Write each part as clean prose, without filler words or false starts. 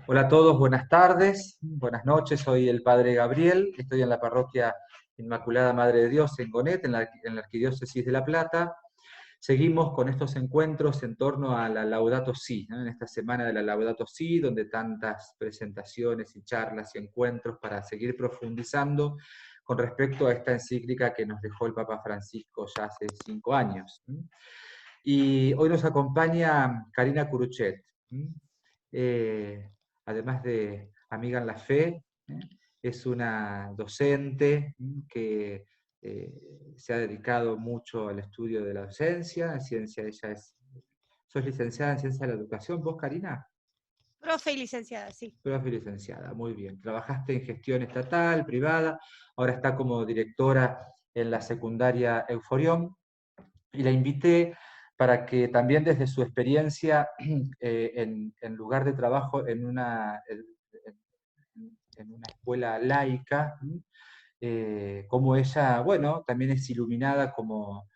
Hola a todos, buenas tardes, buenas noches, soy el Padre Gabriel, estoy en la parroquia Inmaculada Madre de Dios en Gonet, en la Arquidiócesis de La Plata. Seguimos con estos encuentros en torno a la Laudato Si, ¿no? En esta semana de la Laudato Si, donde tantas presentaciones y charlas y encuentros para seguir profundizando con respecto a esta encíclica que nos dejó el Papa Francisco ya hace 5 años. Y hoy nos acompaña Karina Curuchet, eh, además de amiga en la fe, es una docente que se ha dedicado mucho al estudio de la docencia, en ciencia, ¿sos licenciada en ciencia de la educación vos, Karina? Profe y licenciada, sí. Profe y licenciada, muy bien. Trabajaste en gestión estatal, privada, ahora está como directora en la secundaria Euforión, y la invité para que también desde su experiencia en lugar de trabajo en una escuela laica, como ella, bueno, también es iluminada como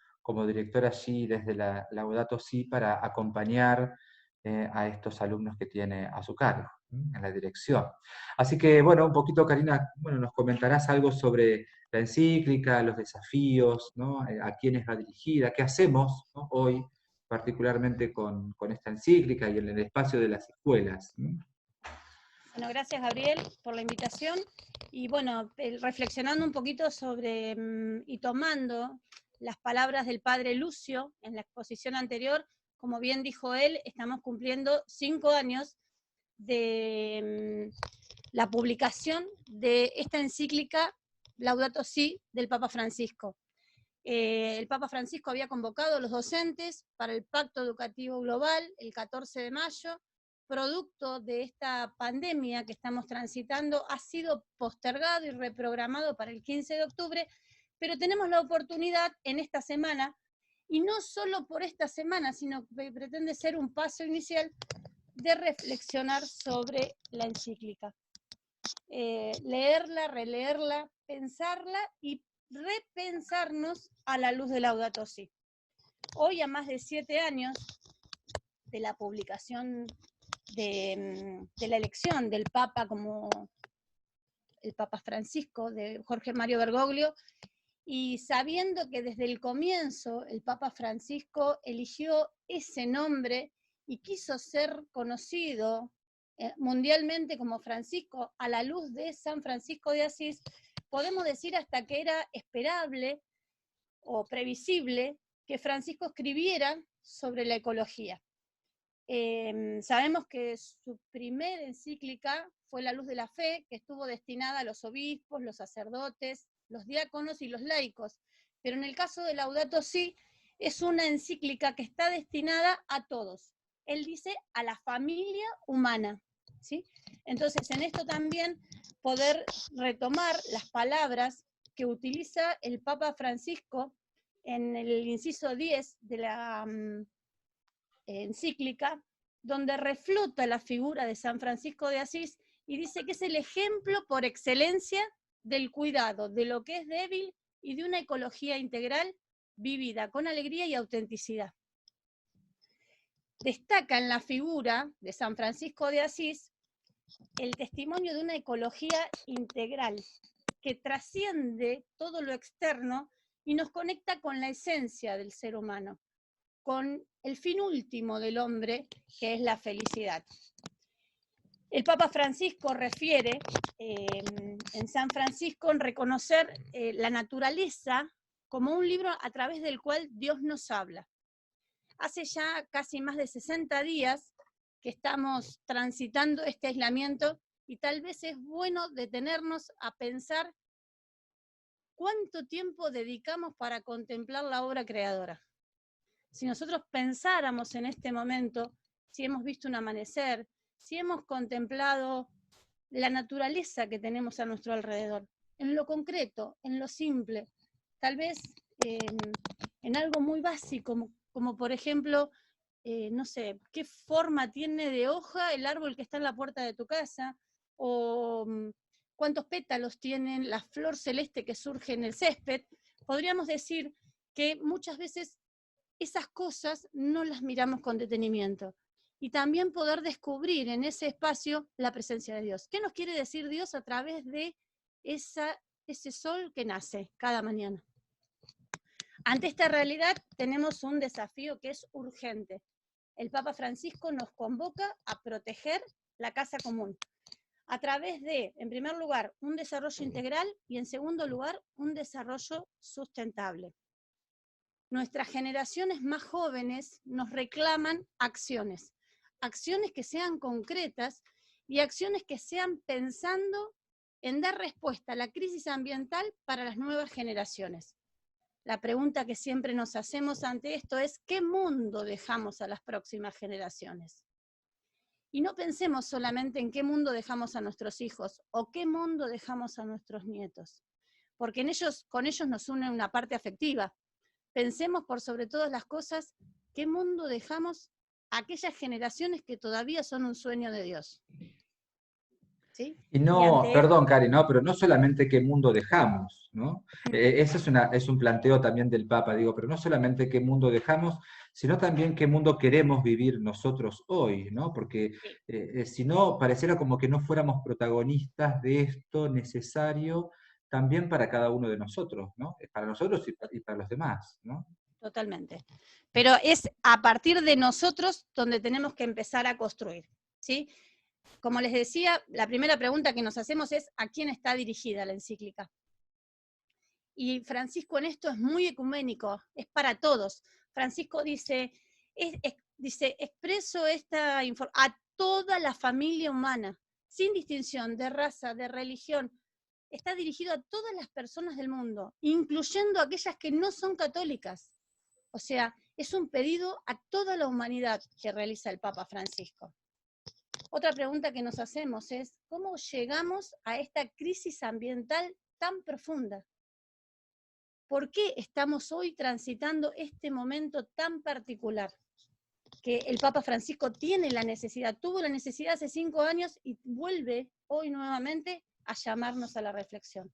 directora allí desde la Laudato Si para acompañar a estos alumnos que tiene a su cargo en la dirección. Así que, bueno, un poquito, Karina, bueno, nos comentarás algo sobre la encíclica, los desafíos, ¿no? A quiénes va dirigida, qué hacemos, ¿no? Hoy, particularmente con esta encíclica y en el espacio de las escuelas. Bueno, gracias Gabriel por la invitación. Y bueno, reflexionando un poquito sobre y tomando las palabras del padre Lucio en la exposición anterior, como bien dijo él, estamos cumpliendo 5 años de la publicación de esta encíclica Laudato Si del Papa Francisco. El Papa Francisco había convocado a los docentes para el Pacto Educativo Global el 14 de mayo, producto de esta pandemia que estamos transitando, ha sido postergado y reprogramado para el 15 de octubre, pero tenemos la oportunidad en esta semana, y no solo por esta semana, sino que pretende ser un paso inicial de reflexionar sobre la encíclica. Leerla, releerla, pensarla y repensarnos a la luz de Laudato Si. Hoy, a más de 7 años de la publicación de la elección del Papa como el Papa Francisco, de Jorge Mario Bergoglio, y sabiendo que desde el comienzo el Papa Francisco eligió ese nombre y quiso ser conocido mundialmente como Francisco a la luz de San Francisco de Asís, podemos decir hasta que era esperable o previsible que Francisco escribiera sobre la ecología. Sabemos que su primera encíclica fue La Luz de la Fe, que estuvo destinada a los obispos, los sacerdotes, los diáconos y los laicos, pero en el caso de Laudato Si es una encíclica que está destinada a todos. Él dice a la familia humana, ¿sí? Entonces, en esto también poder retomar las palabras que utiliza el Papa Francisco en el inciso 10 de la encíclica, donde refluta la figura de San Francisco de Asís y dice que es el ejemplo por excelencia del cuidado de lo que es débil y de una ecología integral vivida con alegría y autenticidad. Destaca en la figura de San Francisco de Asís el testimonio de una ecología integral que trasciende todo lo externo y nos conecta con la esencia del ser humano, con el fin último del hombre, que es la felicidad. El Papa Francisco refiere en San Francisco en reconocer la naturaleza como un libro a través del cual Dios nos habla. Hace ya casi más de 60 días que estamos transitando este aislamiento y tal vez es bueno detenernos a pensar cuánto tiempo dedicamos para contemplar la obra creadora. Si nosotros pensáramos en este momento, si hemos visto un amanecer, si hemos contemplado la naturaleza que tenemos a nuestro alrededor, en lo concreto, en lo simple, tal vez en algo muy básico, como por ejemplo, no sé, qué forma tiene de hoja el árbol que está en la puerta de tu casa, o cuántos pétalos tienen la flor celeste que surge en el césped. Podríamos decir que muchas veces esas cosas no las miramos con detenimiento. y también poder descubrir en ese espacio la presencia de Dios. ¿Qué nos quiere decir Dios a través de ese sol que nace cada mañana? Ante esta realidad tenemos un desafío que es urgente. El Papa Francisco nos convoca a proteger la casa común a través de, en primer lugar, un desarrollo integral y en segundo lugar, un desarrollo sustentable. Nuestras generaciones más jóvenes nos reclaman acciones que sean concretas y acciones que sean pensando en dar respuesta a la crisis ambiental para las nuevas generaciones. La pregunta que siempre nos hacemos ante esto es, ¿qué mundo dejamos a las próximas generaciones? Y no pensemos solamente en qué mundo dejamos a nuestros hijos o qué mundo dejamos a nuestros nietos, porque con ellos nos une una parte afectiva. Pensemos por sobre todas las cosas, qué mundo dejamos a aquellas generaciones que todavía son un sueño de Dios. ¿Sí? Y no, perdón, Cari, no, pero no solamente qué mundo dejamos, ¿no? Ese es un planteo también del Papa, digo, pero no solamente qué mundo dejamos, sino también qué mundo queremos vivir nosotros hoy, ¿no? Porque si no, pareciera como que no fuéramos protagonistas de esto necesario también para cada uno de nosotros, ¿no? Para nosotros y para los demás, ¿no? Totalmente. Pero es a partir de nosotros donde tenemos que empezar a construir, ¿sí? Como les decía, la primera pregunta que nos hacemos es ¿a quién está dirigida la encíclica? Y Francisco en esto es muy ecuménico, es para todos. Francisco dice expreso esta información a toda la familia humana, sin distinción de raza, de religión. Está dirigido a todas las personas del mundo, incluyendo aquellas que no son católicas. O sea, es un pedido a toda la humanidad que realiza el Papa Francisco. Otra pregunta que nos hacemos es, ¿cómo llegamos a esta crisis ambiental tan profunda? ¿Por qué estamos hoy transitando este momento tan particular? Que el Papa Francisco tiene la necesidad, tuvo la necesidad hace 5 años y vuelve hoy nuevamente a llamarnos a la reflexión.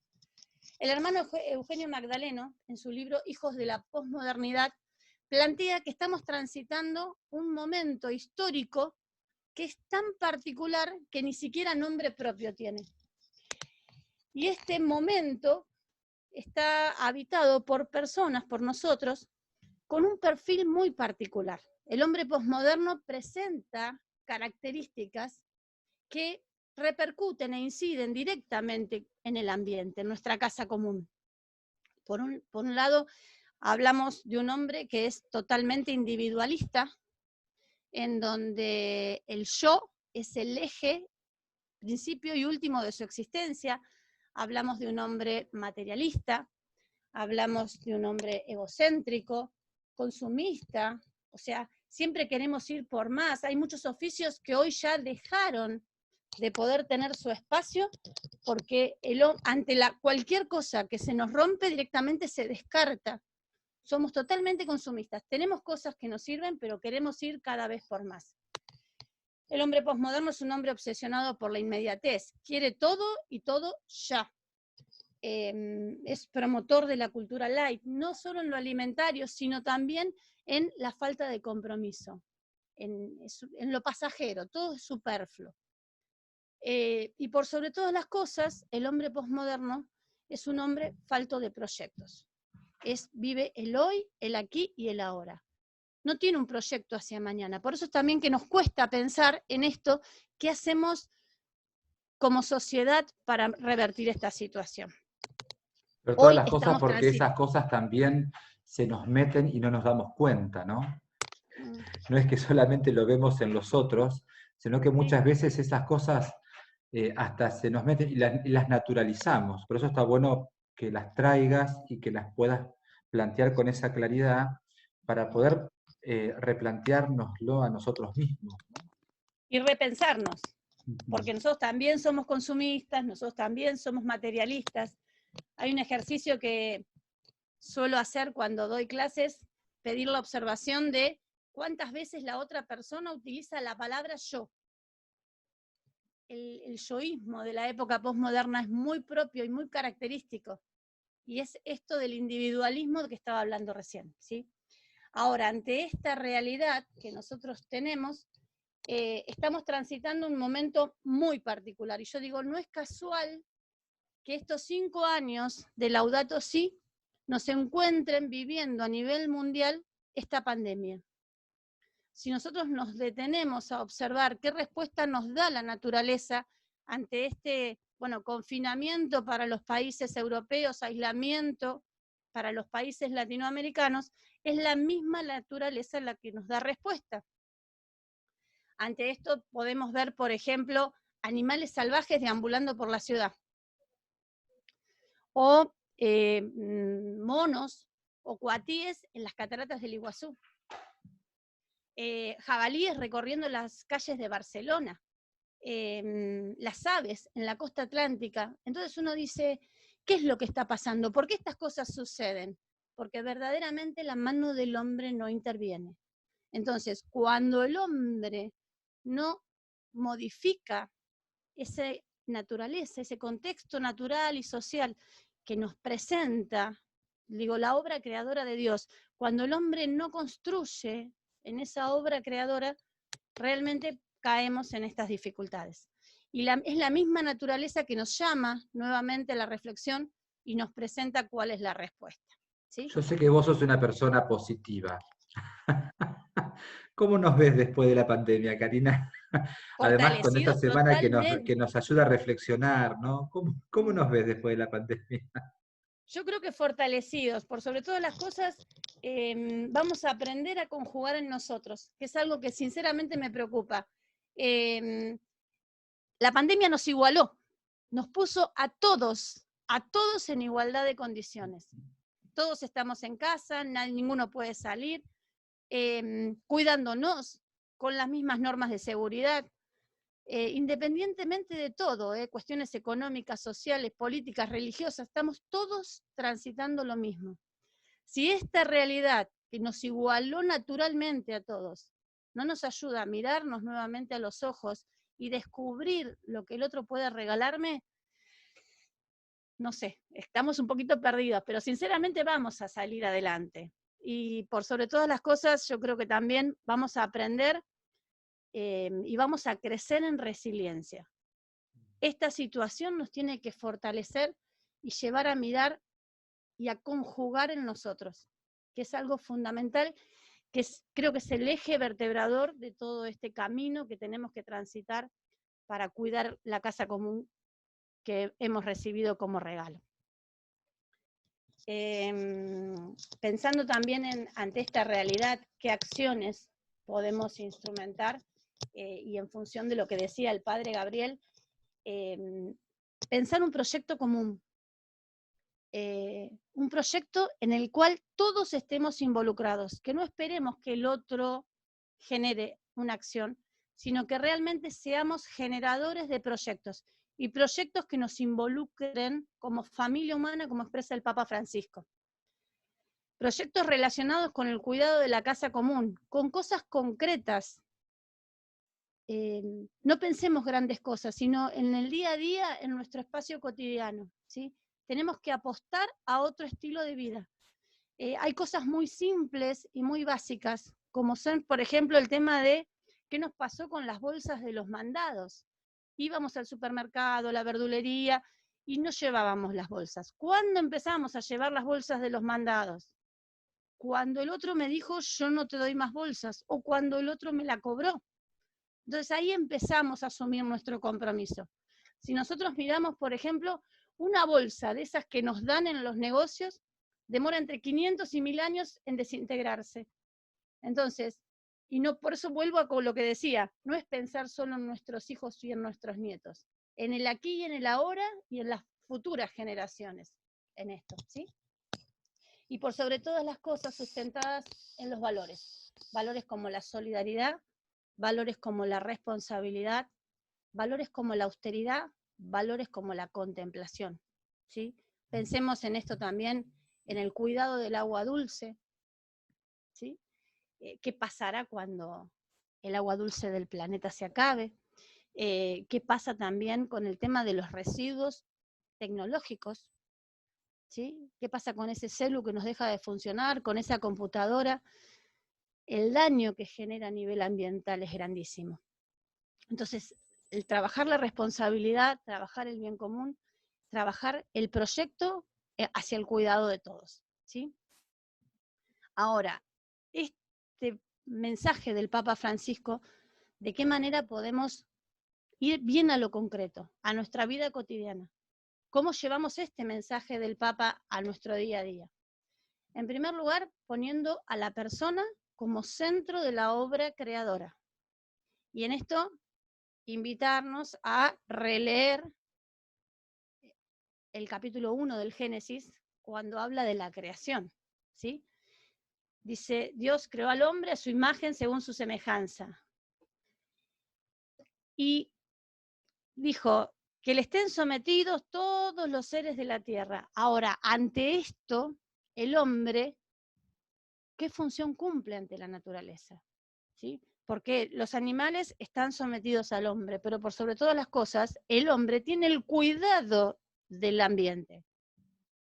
El hermano Eugenio Magdaleno, en su libro Hijos de la Posmodernidad, plantea que estamos transitando un momento histórico que es tan particular que ni siquiera nombre propio tiene. Y este momento está habitado por personas, por nosotros, con un perfil muy particular. El hombre posmoderno presenta características que repercuten e inciden directamente en el ambiente, en nuestra casa común. Por un lado, hablamos de un hombre que es totalmente individualista, en donde el yo es el eje, principio y último de su existencia. Hablamos de un hombre materialista, hablamos de un hombre egocéntrico, consumista, o sea, siempre queremos ir por más. Hay muchos oficios que hoy ya dejaron de poder tener su espacio porque ante cualquier cosa que se nos rompe directamente se descarta. Somos totalmente consumistas. Tenemos cosas que nos sirven, pero queremos ir cada vez por más. El hombre posmoderno es un hombre obsesionado por la inmediatez. Quiere todo y todo ya. Es promotor de la cultura light, no solo en lo alimentario, sino también en la falta de compromiso, en lo pasajero, todo es superfluo. Y por sobre todas las cosas, el hombre posmoderno es un hombre falto de proyectos. Vive el hoy, el aquí y el ahora. No tiene un proyecto hacia mañana. Por eso es también que nos cuesta pensar en esto, ¿qué hacemos como sociedad para revertir esta situación? Pero todas las cosas porque esas cosas también se nos meten y no nos damos cuenta, ¿no? No es que solamente lo vemos en los otros, sino que muchas veces esas cosas hasta se nos meten y las naturalizamos. Por eso está bueno que las traigas y que las puedas plantear con esa claridad para poder replanteárnoslo a nosotros mismos, ¿no? Y repensarnos, porque nosotros también somos consumistas, nosotros también somos materialistas. Hay un ejercicio que suelo hacer cuando doy clases, pedir la observación de cuántas veces la otra persona utiliza la palabra yo. El yoísmo de la época posmoderna es muy propio y muy característico. Y es esto del individualismo de que estaba hablando recién, ¿sí? Ahora, ante esta realidad que nosotros tenemos, estamos transitando un momento muy particular. Y yo digo, no es casual que estos 5 años de Laudato Si nos encuentren viviendo a nivel mundial esta pandemia. Si nosotros nos detenemos a observar qué respuesta nos da la naturaleza ante este, confinamiento para los países europeos, aislamiento para los países latinoamericanos, es la misma naturaleza la que nos da respuesta. Ante esto podemos ver, por ejemplo, animales salvajes deambulando por la ciudad, o monos o cuatíes en las cataratas del Iguazú, jabalíes recorriendo las calles de Barcelona, las aves en la costa atlántica. Entonces uno dice, ¿qué es lo que está pasando? ¿Por qué estas cosas suceden? Porque verdaderamente la mano del hombre no interviene. Entonces, cuando el hombre no modifica esa naturaleza, ese contexto natural y social que nos presenta, digo, la obra creadora de Dios, cuando el hombre no construye en esa obra creadora, realmente caemos en estas dificultades. Y es la misma naturaleza que nos llama nuevamente a la reflexión y nos presenta cuál es la respuesta. ¿Sí? Yo sé que vos sos una persona positiva. ¿Cómo nos ves después de la pandemia, Karina? Además, con esta Fortalecidos semana que totalmente. nos ayuda a reflexionar, ¿no? ¿Cómo nos ves después de la pandemia? Yo creo que fortalecidos, por sobre todas las cosas, vamos a aprender a conjugar en nosotros, que es algo que sinceramente me preocupa. La pandemia nos igualó, nos puso a todos en igualdad de condiciones. Todos estamos en casa, ninguno puede salir, cuidándonos con las mismas normas de seguridad, independientemente de todo, cuestiones económicas, sociales, políticas, religiosas, estamos todos transitando lo mismo. Si esta realidad que nos igualó naturalmente a todos no nos ayuda a mirarnos nuevamente a los ojos y descubrir lo que el otro puede regalarme, no sé, estamos un poquito perdidos, pero sinceramente vamos a salir adelante. Y por sobre todas las cosas, yo creo que también vamos a aprender y vamos a crecer en resiliencia. Esta situación nos tiene que fortalecer y llevar a mirar y a conjugar en nosotros, que es algo fundamental, que creo que es el eje vertebrador de todo este camino que tenemos que transitar para cuidar la casa común que hemos recibido como regalo. Pensando también ante esta realidad, qué acciones podemos instrumentar y en función de lo que decía el padre Gabriel, pensar un proyecto común, un proyecto en el cual todos estemos involucrados, que no esperemos que el otro genere una acción, sino que realmente seamos generadores de proyectos, y proyectos que nos involucren como familia humana, como expresa el Papa Francisco. Proyectos relacionados con el cuidado de la casa común, con cosas concretas. No pensemos grandes cosas, sino en el día a día, en nuestro espacio cotidiano, ¿sí? Tenemos que apostar a otro estilo de vida. Hay cosas muy simples y muy básicas, como son, por ejemplo, el tema de qué nos pasó con las bolsas de los mandados. Íbamos al supermercado, a la verdulería, y no llevábamos las bolsas. ¿Cuándo empezamos a llevar las bolsas de los mandados? Cuando el otro me dijo, yo no te doy más bolsas, o cuando el otro me la cobró. Entonces ahí empezamos a asumir nuestro compromiso. Si nosotros miramos, por ejemplo, una bolsa de esas que nos dan en los negocios, demora entre 500 y 1000 años en desintegrarse. Entonces, y no, por eso vuelvo a lo que decía, no es pensar solo en nuestros hijos y en nuestros nietos, en el aquí y en el ahora y en las futuras generaciones, en esto, ¿sí? Y por sobre todas las cosas sustentadas en los valores, valores como la solidaridad, valores como la responsabilidad, valores como la austeridad, valores como la contemplación, ¿sí? Pensemos en esto también, en el cuidado del agua dulce, ¿sí? ¿Qué pasará cuando el agua dulce del planeta se acabe? ¿Qué pasa también con el tema de los residuos tecnológicos? ¿Sí? ¿Qué pasa con ese celu que nos deja de funcionar, con esa computadora? El daño que genera a nivel ambiental es grandísimo. Entonces, el trabajar la responsabilidad, trabajar el bien común, trabajar el proyecto hacia el cuidado de todos, ¿sí? Ahora, este mensaje del Papa Francisco, ¿de qué manera podemos ir bien a lo concreto, a nuestra vida cotidiana? ¿Cómo llevamos este mensaje del Papa a nuestro día a día? En primer lugar, poniendo a la persona como centro de la obra creadora. Y en esto, invitarnos a releer el capítulo 1 del Génesis, cuando habla de la creación, ¿sí? Dice, Dios creó al hombre a su imagen según su semejanza. Y dijo que le estén sometidos todos los seres de la tierra. Ahora, ante esto, el hombre, ¿qué función cumple ante la naturaleza? ¿Sí? Porque los animales están sometidos al hombre, pero por sobre todas las cosas, el hombre tiene el cuidado del ambiente.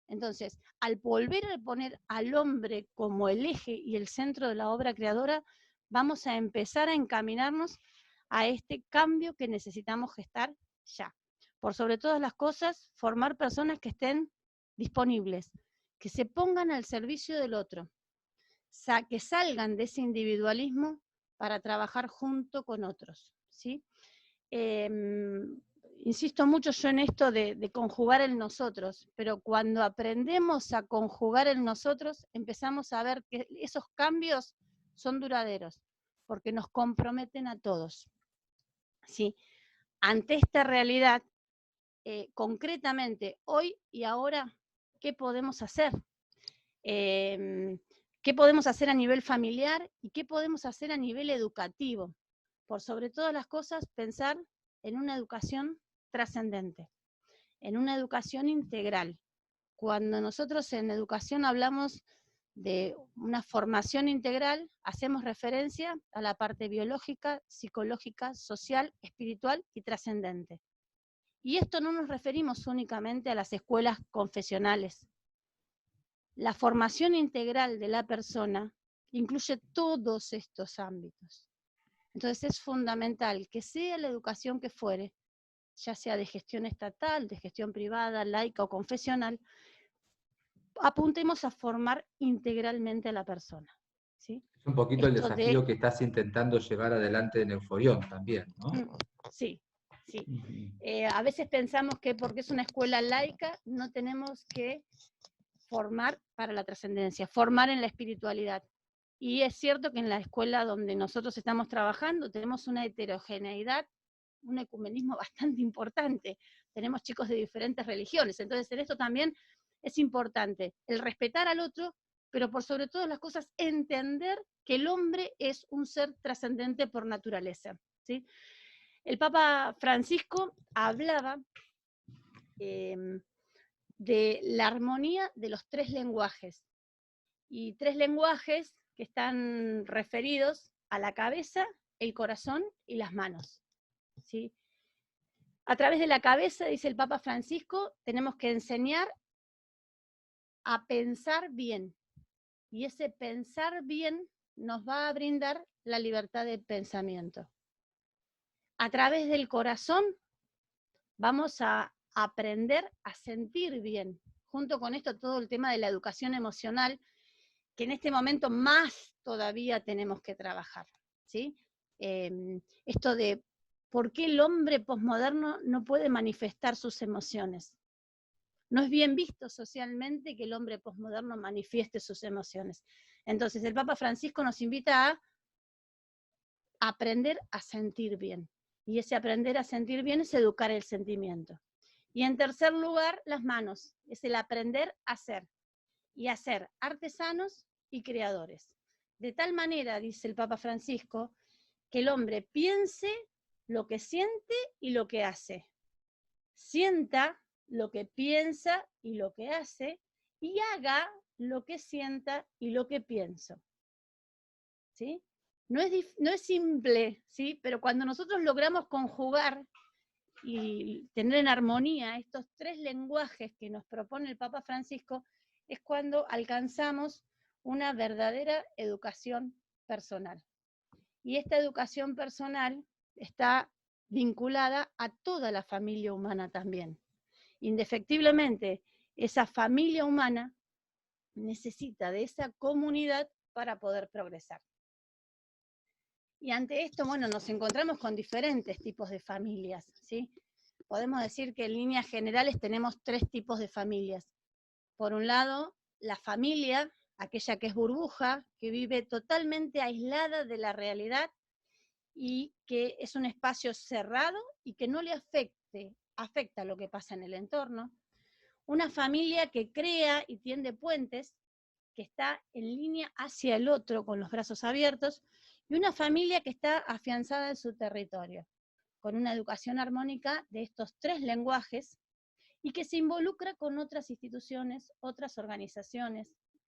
Entonces, al volver a poner al hombre como el eje y el centro de la obra creadora, vamos a empezar a encaminarnos a este cambio que necesitamos gestar ya. Por sobre todas las cosas, formar personas que estén disponibles, que se pongan al servicio del otro, que salgan de ese individualismo para trabajar junto con otros, ¿sí? Insisto mucho yo en esto de conjugar el nosotros, pero cuando aprendemos a conjugar el nosotros, empezamos a ver que esos cambios son duraderos, porque nos comprometen a todos, ¿sí? Ante esta realidad, concretamente, hoy y ahora, ¿qué podemos hacer? ¿Qué podemos hacer a nivel familiar y qué podemos hacer a nivel educativo? Por sobre todas las cosas, pensar en una educación trascendente, en una educación integral. Cuando nosotros en educación hablamos de una formación integral, hacemos referencia a la parte biológica, psicológica, social, espiritual y trascendente. Y esto no nos referimos únicamente a las escuelas confesionales. La formación integral de la persona incluye todos estos ámbitos. Entonces es fundamental que sea la educación que fuere, ya sea de gestión estatal, de gestión privada, laica o confesional, apuntemos a formar integralmente a la persona, ¿sí? Es un poquito el Esto de... desafío que estás intentando llevar adelante en Euforión también, ¿no? Sí, sí. A veces pensamos que porque es una escuela laica no tenemos que formar para la trascendencia, formar en la espiritualidad. Y es cierto que en la escuela donde nosotros estamos trabajando tenemos una heterogeneidad, un ecumenismo bastante importante. Tenemos chicos de diferentes religiones. Entonces, en esto también es importante el respetar al otro, pero por sobre todas las cosas entender que el hombre es un ser trascendente por naturaleza, ¿sí? El Papa Francisco hablaba de la armonía de los tres lenguajes, y tres lenguajes que están referidos a la cabeza, el corazón y las manos, ¿sí? A través de la cabeza, dice el Papa Francisco, tenemos que enseñar a pensar bien, y ese pensar bien nos va a brindar la libertad de pensamiento. A través del corazón vamos a aprender a sentir bien. Junto con esto, todo el tema de la educación emocional, que en este momento más todavía tenemos que trabajar, ¿sí? Esto de por qué el hombre posmoderno no puede manifestar sus emociones. No es bien visto socialmente que el hombre posmoderno manifieste sus emociones. Entonces, el Papa Francisco nos invita a aprender a sentir bien. Y ese aprender a sentir bien es educar el sentimiento. Y en tercer lugar, las manos. Es el aprender a hacer. Y a ser artesanos y creadores. De tal manera, dice el Papa Francisco, que el hombre piense lo que siente y lo que hace. Sienta lo que piensa y lo que hace, y haga lo que sienta y lo que pienso. ¿Sí? No es simple, ¿sí? Pero cuando nosotros logramos conjugar y tener en armonía estos tres lenguajes que nos propone el Papa Francisco, es cuando alcanzamos una verdadera educación personal. Y esta educación personal está vinculada a toda la familia humana también. Indefectiblemente, esa familia humana necesita de esa comunidad para poder progresar. Y ante esto, bueno, nos encontramos con diferentes tipos de familias, ¿sí? Podemos decir que en líneas generales tenemos 3 tipos de familias. Por un lado, la familia, aquella que es burbuja, que vive totalmente aislada de la realidad y que es un espacio cerrado y que no le afecta lo que pasa en el entorno. Una familia que crea y tiende puentes, que está en línea hacia el otro con los brazos abiertos, y una familia que está afianzada en su territorio, con una educación armónica de estos 3 lenguajes y que se involucra con otras instituciones, otras organizaciones,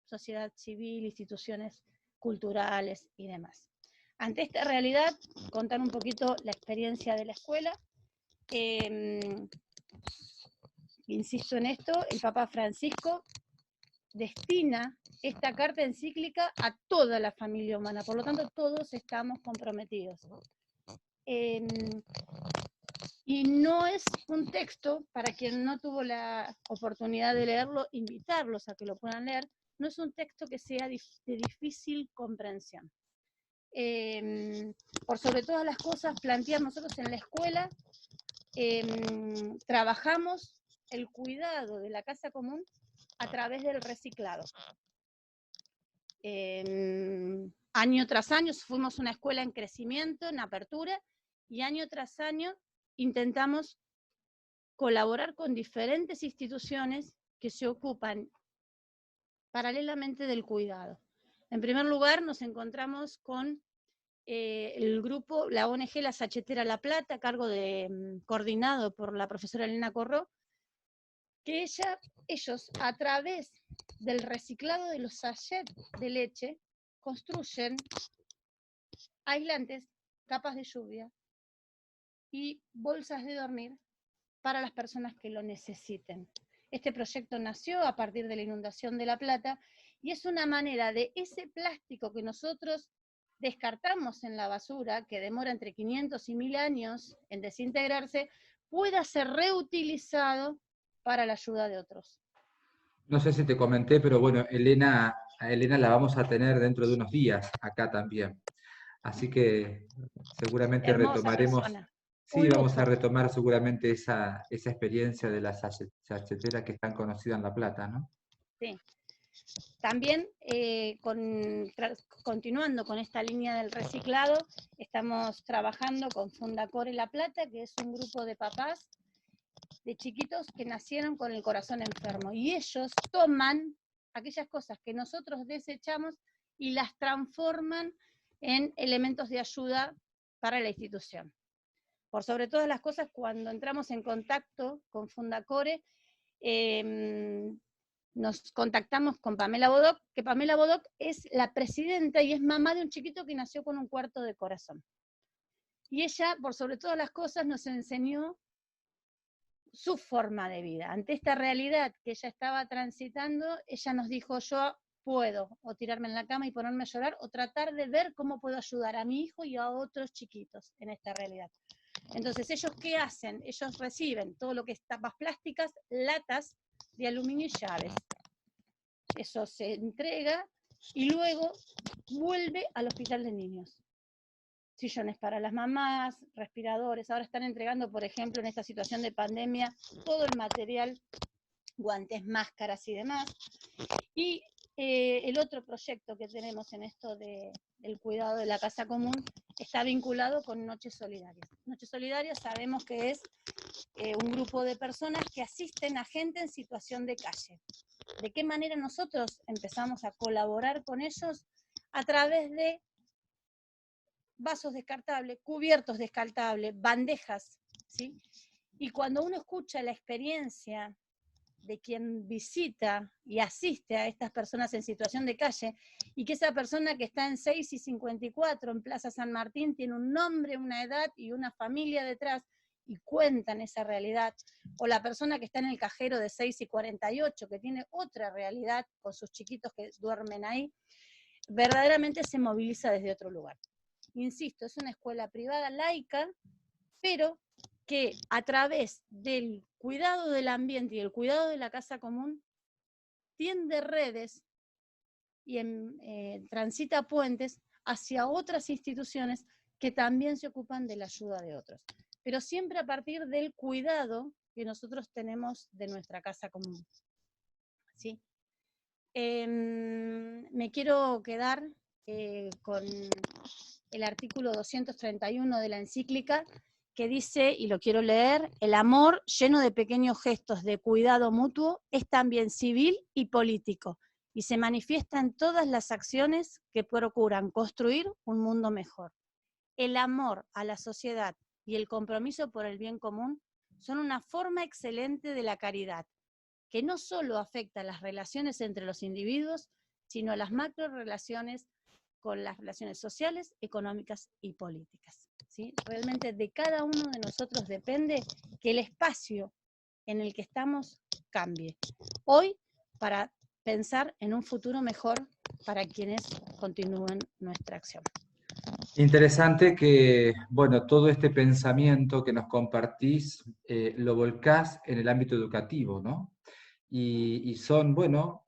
sociedad civil, instituciones culturales y demás. Ante esta realidad, contar un poquito la experiencia de la escuela. Insisto en esto, el Papa Francisco destina esta carta encíclica a toda la familia humana, por lo tanto todos estamos comprometidos. Y no es un texto, para quien no tuvo la oportunidad de leerlo, invitarlos a que lo puedan leer, no es un texto que sea de difícil comprensión. Por sobre todas las cosas, plantear nosotros en la escuela, trabajamos el cuidado de la casa común a través del reciclado. Año tras año fuimos una escuela en crecimiento, en apertura, y año tras año intentamos colaborar con diferentes instituciones que se ocupan paralelamente del cuidado. En primer lugar, nos encontramos con el grupo, la ONG La Sachetera La Plata, a cargo coordinado por la profesora Elena Corró, que ellos, a través del reciclado de los sachets de leche, construyen aislantes, capas de lluvia y bolsas de dormir para las personas que lo necesiten. Este proyecto nació a partir de la inundación de La Plata y es una manera de ese plástico que nosotros descartamos en la basura, que demora entre 500 y 1000 años en desintegrarse, pueda ser reutilizado para la ayuda de otros. No sé si te comenté, pero bueno, a Elena la vamos a tener dentro de unos días acá también. Así que seguramente Hermosa retomaremos, persona. sí, Un vamos a lujo. retomar seguramente esa experiencia de la sachetera que es tan conocida en La Plata, ¿no? Sí. También, continuando con esta línea del reciclado, estamos trabajando con Fundacore La Plata, que es un grupo de papás de chiquitos que nacieron con el corazón enfermo. Y ellos toman aquellas cosas que nosotros desechamos y las transforman en elementos de ayuda para la institución. Por sobre todas las cosas, cuando entramos en contacto con Fundacore, nos contactamos con Pamela Bodoc, que Pamela Bodoc es la presidenta y es mamá de un chiquito que nació con un cuarto de corazón. Y ella, por sobre todas las cosas, nos enseñó su forma de vida. Ante esta realidad que ella estaba transitando, ella nos dijo: yo puedo o tirarme en la cama y ponerme a llorar o tratar de ver cómo puedo ayudar a mi hijo y a otros chiquitos en esta realidad. Entonces, ¿ellos qué hacen? Ellos reciben todo lo que es tapas plásticas, latas de aluminio y llaves. Eso se entrega y luego vuelve al hospital de niños. Sillones para las mamás, respiradores. Ahora están entregando, por ejemplo, en esta situación de pandemia, todo el material, guantes, máscaras y demás. Y el otro proyecto que tenemos en esto del cuidado de la casa común está vinculado con Noches Solidarias. Noches Solidarias sabemos que es un grupo de personas que asisten a gente en situación de calle. ¿De qué manera nosotros empezamos a colaborar con ellos? A través de vasos descartables, cubiertos descartables, bandejas, ¿sí? Y cuando uno escucha la experiencia de quien visita y asiste a estas personas en situación de calle, y que esa persona que está en 6 y 54 en Plaza San Martín tiene un nombre, una edad y una familia detrás, y cuentan esa realidad, o la persona que está en el cajero de 6 y 48, que tiene otra realidad con sus chiquitos que duermen ahí, verdaderamente se moviliza desde otro lugar. Insisto, es una escuela privada laica pero que a través del cuidado del ambiente y el cuidado de la casa común tiende redes y transita puentes hacia otras instituciones que también se ocupan de la ayuda de otros, pero siempre a partir del cuidado que nosotros tenemos de nuestra casa común. ¿Sí? Me quiero quedar con el artículo 231 de la encíclica, que dice, y lo quiero leer: el amor, lleno de pequeños gestos de cuidado mutuo, es también civil y político, y se manifiesta en todas las acciones que procuran construir un mundo mejor. El amor a la sociedad y el compromiso por el bien común son una forma excelente de la caridad, que no solo afecta a las relaciones entre los individuos, sino a las macrorelaciones con las relaciones sociales, económicas y políticas. ¿Sí? Realmente de cada uno de nosotros depende que el espacio en el que estamos cambie. Hoy, para pensar en un futuro mejor para quienes continúen nuestra acción. Interesante que, bueno, todo este pensamiento que nos compartís lo volcás en el ámbito educativo, ¿no? Y son, bueno,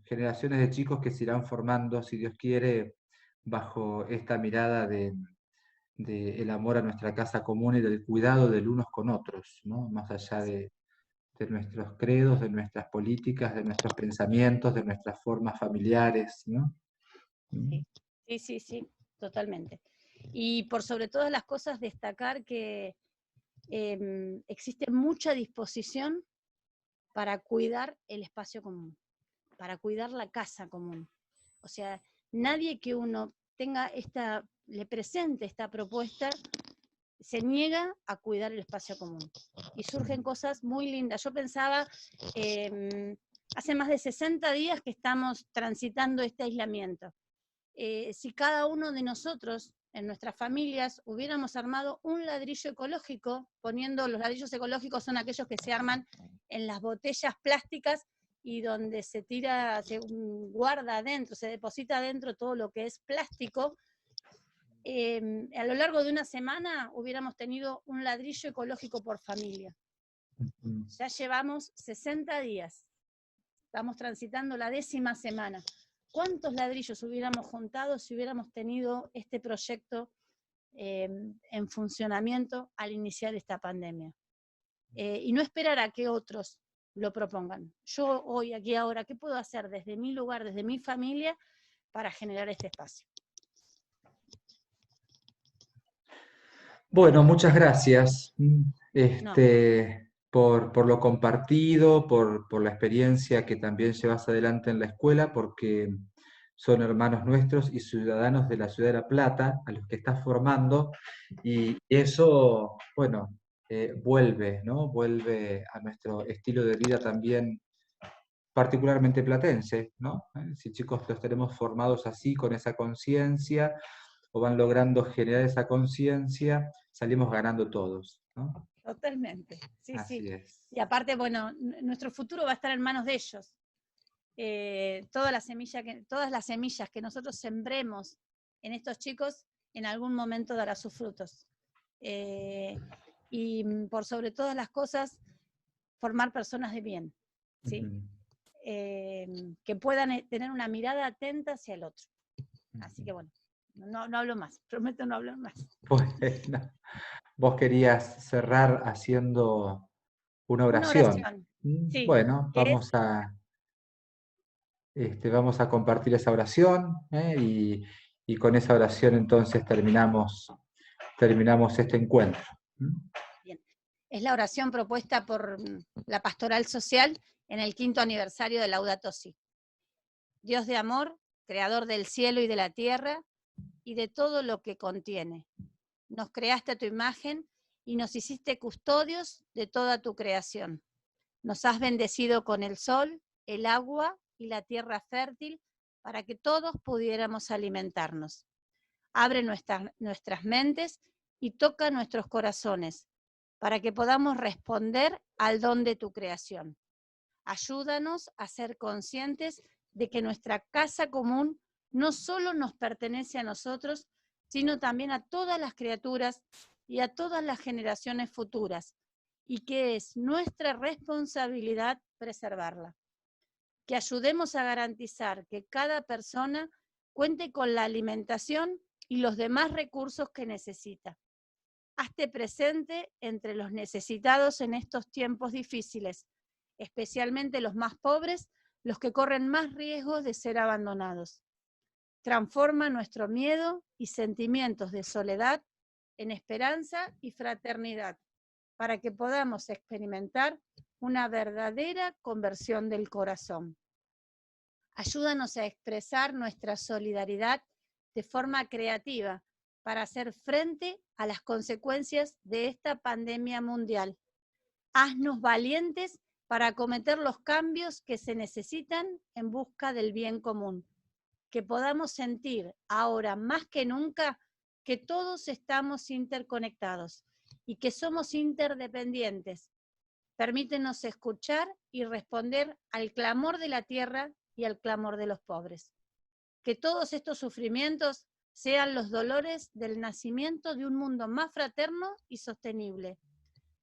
generaciones de chicos que se irán formando, si Dios quiere, bajo esta mirada de el amor a nuestra casa común y del cuidado del unos con otros, ¿no? Más allá de nuestros credos, de nuestras políticas, de nuestros pensamientos, de nuestras formas familiares, ¿no? Sí, totalmente. Y por sobre todas las cosas, destacar que existe mucha disposición para cuidar el espacio común, para cuidar la casa común. O sea, nadie que uno le presente esta propuesta se niega a cuidar el espacio común. Y surgen cosas muy lindas. Yo pensaba, hace más de 60 días que estamos transitando este aislamiento. Si cada uno de nosotros, en nuestras familias, hubiéramos armado un ladrillo ecológico, los ladrillos ecológicos son aquellos que se arman en las botellas plásticas y donde se guarda adentro, se deposita adentro todo lo que es plástico. A lo largo de una semana hubiéramos tenido un ladrillo ecológico por familia. Ya llevamos 60 días, estamos transitando la 10ª semana. ¿Cuántos ladrillos hubiéramos juntado si hubiéramos tenido este proyecto en funcionamiento al iniciar esta pandemia? Y no esperar a que otros lo propongan. Yo hoy, aquí, ahora, ¿qué puedo hacer desde mi lugar, desde mi familia, para generar este espacio? Bueno, muchas gracias No, por lo compartido, por la experiencia que también llevas adelante en la escuela, porque son hermanos nuestros y ciudadanos de la ciudad de La Plata, a los que estás formando, y eso, bueno, vuelve, ¿no? Vuelve a nuestro estilo de vida también particularmente platense, ¿no? Si chicos los tenemos formados así, con esa conciencia, o van logrando generar esa conciencia, salimos ganando todos, ¿no? totalmente, sí. Así es. Y aparte, bueno, nuestro futuro va a estar en manos de ellos. Todas las semillas que nosotros sembremos en estos chicos, en algún momento dará sus frutos. Y por sobre todas las cosas, formar personas de bien, ¿sí? Que puedan tener una mirada atenta hacia el otro. Así que bueno, no hablo más, prometo no hablar más. Bueno, vos querías cerrar haciendo una Una oración. oración, sí, Bueno, que es, vamos a compartir esa oración, y con esa oración entonces terminamos este encuentro. bien, es la oración propuesta por la Pastoral Social en el 5º aniversario de Laudato Si. Dios de amor, creador del cielo y de la tierra y de todo lo que contiene. Nos creaste a tu imagen y nos hiciste custodios de toda tu creación. Nos has bendecido con el sol, el agua y la tierra fértil para que todos pudiéramos alimentarnos. Abre nuestras mentes y toca nuestros corazones para que podamos responder al don de tu creación. Ayúdanos a ser conscientes de que nuestra casa común no solo nos pertenece a nosotros, sino también a todas las criaturas y a todas las generaciones futuras, y que es nuestra responsabilidad preservarla. Que ayudemos a garantizar que cada persona cuente con la alimentación y los demás recursos que necesita. Hazte presente entre los necesitados en estos tiempos difíciles, especialmente los más pobres, los que corren más riesgos de ser abandonados. Transforma nuestro miedo y sentimientos de soledad en esperanza y fraternidad, para que podamos experimentar una verdadera conversión del corazón. Ayúdanos a expresar nuestra solidaridad de forma creativa para hacer frente a las consecuencias de esta pandemia mundial. Haznos valientes para acometer los cambios que se necesitan en busca del bien común. Que podamos sentir ahora más que nunca que todos estamos interconectados y que somos interdependientes. Permítenos escuchar y responder al clamor de la tierra y al clamor de los pobres. Que todos estos sufrimientos sean los dolores del nacimiento de un mundo más fraterno y sostenible.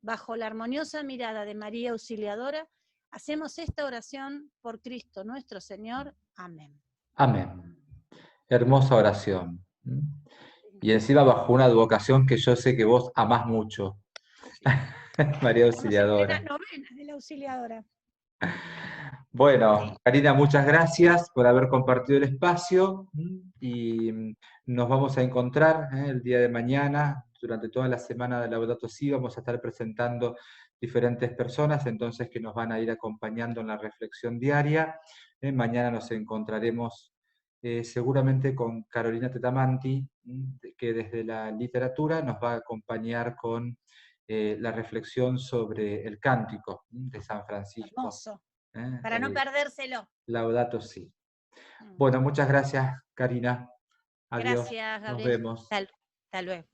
Bajo la armoniosa mirada de María Auxiliadora, hacemos esta oración por Cristo nuestro Señor. Amén. Amén. Hermosa oración. Y encima bajo una advocación que yo sé que vos amás mucho. María Auxiliadora. Estamos en plena novena de la Auxiliadora. Bueno, Karina, muchas gracias por haber compartido el espacio y nos vamos a encontrar el día de mañana. Durante toda la semana de Laudato Si vamos a estar presentando diferentes personas, entonces que nos van a ir acompañando en la reflexión diaria. Mañana nos encontraremos seguramente con Carolina Tetamanti, que desde la literatura nos va a acompañar con la reflexión sobre el cántico de San Francisco. Hermoso. Para no perdérselo. Laudato Si. Bueno, muchas gracias, Karina. Adiós. Gracias, Gabriel. Nos vemos. Hasta luego.